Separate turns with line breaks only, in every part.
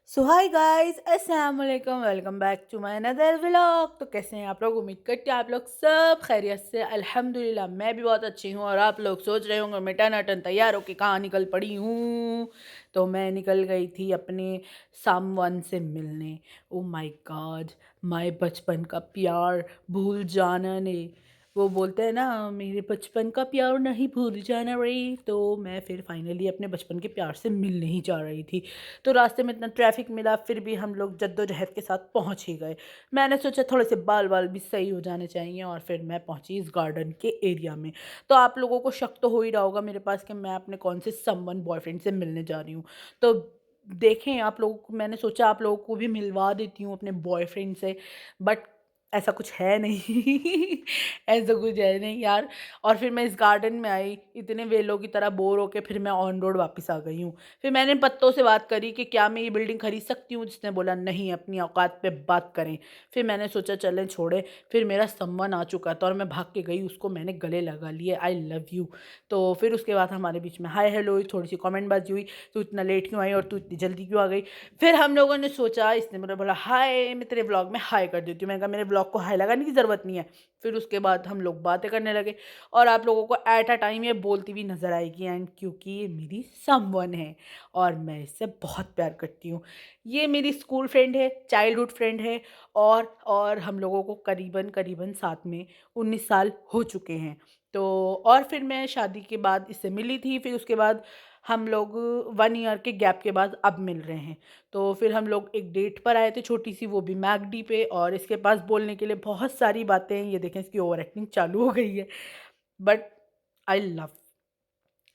सो हाय guys, अस्सलाम वालेकुम, welcome back to my another vlog. तो कैसे हैं आप लोग? उम्मीद करते हैं आप लोग सब खैरियत से। अल्हम्दुलिल्लाह मैं भी बहुत अच्छी हूँ। और आप लोग सोच रहे होंगे मैं टनाटन तैयार होके कहाँ निकल पड़ी हूँ। तो मैं निकल गई थी अपने समवन से मिलने। ओ माय गॉड, माय बचपन का प्यार भूल जाना ने। वो बोलते हैं ना, मेरे बचपन का प्यार नहीं भूल जाना रे। तो मैं फिर फाइनली अपने बचपन के प्यार से मिलने ही जा रही थी। तो रास्ते में इतना ट्रैफिक मिला, फिर भी हम लोग जद्दोजहद के साथ पहुंच ही गए। मैंने सोचा थोड़े से बाल बाल भी सही हो जाने चाहिए, और फिर मैं पहुंची इस गार्डन के एरिया में। तो आप लोगों को शक तो हो ही रहा होगा मेरे पास कि मैं अपने कौन से समवन बॉयफ्रेंड से मिलने जा रही हूँ। तो देखें, आप लोगों को मैंने सोचा आप लोगों को भी मिलवा देती हूँ अपने बॉयफ्रेंड से। बट ऐसा कुछ है नहीं। ऐसा कुछ है नहीं यार। और फिर मैं इस गार्डन में आई, इतने वेलों की तरह बोर होके फिर मैं ऑन रोड वापस आ गई हूँ। फिर मैंने पत्तों से बात करी कि क्या मैं ये बिल्डिंग खरीद सकती हूँ, जिसने बोला नहीं, अपनी औकात पे बात करें। फिर मैंने सोचा चलें छोड़े। फिर मेरा सम्मान आ चुका था और मैं भाग के गई, उसको मैंने गले लगा लिए, आई लव यू। तो फिर उसके बाद हमारे बीच में हाय हेलो हुई, थोड़ी सी कमेंटबाजी हुई। तू इतना लेट क्यों आई और तू इतनी जल्दी क्यों आ गई? फिर हम लोगों ने सोचा, इसने मुझे बोला हाय, मैं तेरे ब्लॉग में हाय कर देती हूँ। मैंने कहा मेरे ब्लॉग को हाय लगाने की ज़रूरत नहीं है। फिर उसके बाद हम लोग बातें करने लगे। और आप लोगों को एट अ टाइम ये बोलती हुई नज़र आएगी, एंड क्योंकि ये मेरी समवन है और मैं इससे बहुत प्यार करती हूँ। ये मेरी स्कूल फ्रेंड है, चाइल्डहुड फ्रेंड है। और हम लोगों को करीबन करीबन साथ में 19 साल हो चुके हैं। तो और फिर मैं शादी के बाद इससे मिली थी। फिर उसके बाद हम लोग 1 ईयर के गैप के बाद अब मिल रहे हैं। तो फिर हम लोग एक डेट पर आए थे छोटी सी, वो भी मैकडी पे। और इसके पास बोलने के लिए बहुत सारी बातें हैं। ये देखें, इसकी ओवर एक्टिंग चालू हो गई है। But I love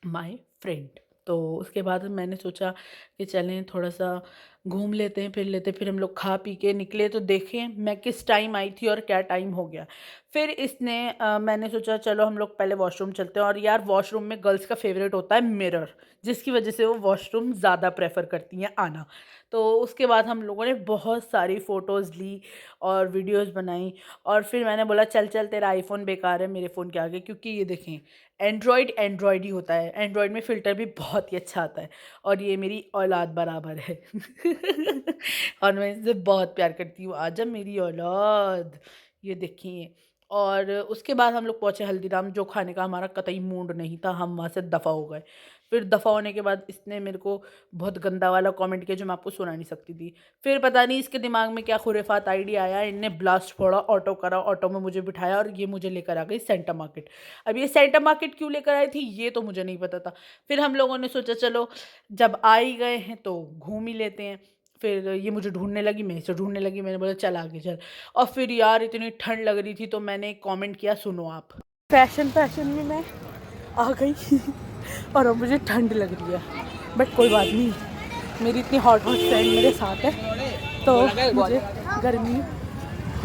my friend. तो उसके बाद मैंने सोचा कि चलें थोड़ा सा घूम लेते हैं, फिर लेते। फिर हम लोग खा पी के निकले तो देखें मैं किस टाइम आई थी और क्या टाइम हो गया। फिर इसने मैंने सोचा चलो हम लोग पहले वॉशरूम चलते हैं। और यार वॉशरूम में गर्ल्स का फेवरेट होता है मिरर, जिसकी वजह से वो वॉशरूम ज़्यादा प्रेफर करती हैं आना। तो उसके बाद हम लोगों ने बहुत सारी फ़ोटोज़ ली और वीडियोज़ बनाई। और फिर मैंने बोला चल चल, तेरा आईफोन बेकार है मेरे फ़ोन के आगे, क्योंकि ये देखें एंड्रॉयड एंड्रॉयड ही होता है। एंड्रॉयड में फ़िल्टर भी बहुत ही अच्छा आता है। और ये मेरी औलाद बराबर है। और मैं इससे बहुत प्यार करती हूँ, आजा मेरी औलाद। ये देखिए। और उसके बाद हम लोग पहुँचे हल्दीराम, जो खाने का हमारा कतई मूड नहीं था, हम वहाँ से दफ़ा हो गए। फिर दफ़ा होने के बाद इसने मेरे को बहुत गंदा वाला कमेंट किया जो मैं आपको सुना नहीं सकती थी। फिर पता नहीं इसके दिमाग में क्या खुरेफात आइडिया आया, इनने ब्लास्ट फोड़ा, ऑटो करा, ऑटो में मुझे बिठाया और ये मुझे लेकर आ गई सेंटर मार्केट। अब ये सेंटर मार्केट क्यों लेकर आई थी ये तो मुझे नहीं पता था। फिर हम लोगों ने सोचा चलो जब आ ही गए हैं तो घूम ही लेते हैं। फिर ये मुझे ढूंढने लगी, मैं इसे ढूंढने लगी। मैंने बोला चल आगे चल। और फिर यार इतनी ठंड लग रही थी तो मैंने एक कमेंट किया, सुनो आप। फैशन फैशन में मैं आ गई। और अब मुझे ठंड लग रही है, बट कोई बात नहीं, मेरी इतनी हॉट हॉट फ्रेंड मेरे साथ है तो मुझे गर्मी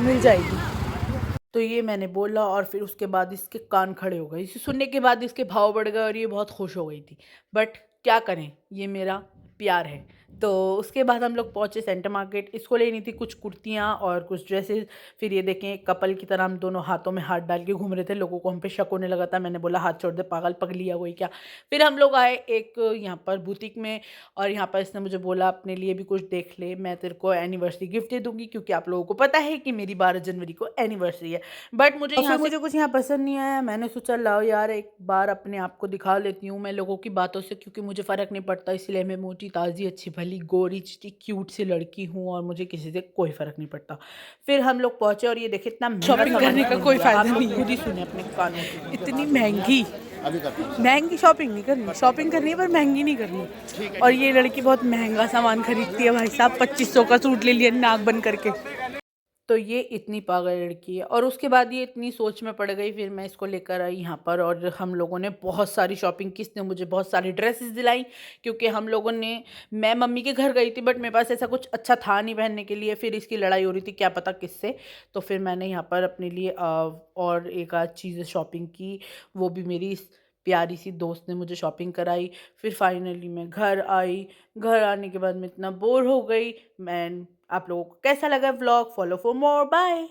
मिल जाएगी। तो ये मैंने बोला और फिर उसके बाद इसके कान खड़े हो गए। इसे सुनने के बाद इसके भाव बढ़ गए और ये बहुत खुश हो गई थी। बट क्या करें, ये मेरा प्यार है। तो उसके बाद हम लोग पहुँचे सेंटर मार्केट। इसको लेनी थी कुछ कुर्तियाँ और कुछ ड्रेसेस। फिर ये देखें, एक कपल की तरह हम दोनों हाथों में हाथ डाल के घूम रहे थे। लोगों को हम पे शक होने लगा था। मैंने बोला हाथ छोड़ दे पागल, पगली है कोई क्या। फिर हम लोग आए एक यहाँ पर बुटीक में। और यहाँ पर इसने मुझे बोला अपने लिए भी कुछ देख ले, मैं तेरे को एनिवर्सरी गिफ्ट दे दूँगी, क्योंकि आप लोगों को पता है कि मेरी 12 जनवरी को एनिवर्सरी है। बट मुझे और यहाँ फिर से मुझे कुछ यहाँ पसंद नहीं आया। मैंने सोचा लाओ यार एक बार अपने आप को दिखा लेती हूँ मैं लोगों की बातों से, क्योंकि मुझे फ़र्क नहीं पड़ता। इसलिए मैं मोटी ताज़ी अच्छी भली गोरी चिटी क्यूट सी लड़की हूँ और मुझे किसी से कोई फ़र्क नहीं पड़ता। फिर हम लोग पहुँचे और ये देखिए इतना महंगा शॉपिंग करने का कोई फ़ायदा नहीं है। खुद ही सुने अपने कानों से, इतनी महंगी महंगी शॉपिंग नहीं करनी। शॉपिंग करनी है पर महंगी नहीं करनी। और ये लड़की बहुत महंगा सामान खरीदती है भाई साहब। 2500 का सूट ले लिया नाक बंद करके। तो ये इतनी पागल लड़की है। और उसके बाद ये इतनी सोच में पड़ गई। फिर मैं इसको लेकर आई यहाँ पर और हम लोगों ने बहुत सारी शॉपिंग की। इसने मुझे बहुत सारी ड्रेसेस दिलाई, क्योंकि हम लोगों ने मैं मम्मी के घर गई थी बट मेरे पास ऐसा कुछ अच्छा था नहीं पहनने के लिए। फिर इसकी लड़ाई हो रही थी क्या पता किससे। तो फिर मैंने यहाँ पर अपने लिए और एक आध चीज़ें शॉपिंग की। वो भी मेरी प्यारी सी दोस्त ने मुझे शॉपिंग कराई। फिर फाइनली मैं घर आई। घर आने के बाद मैं इतना बोर हो गई। मैं आप लोगों को कैसा लगा vlog? Follow for more, bye.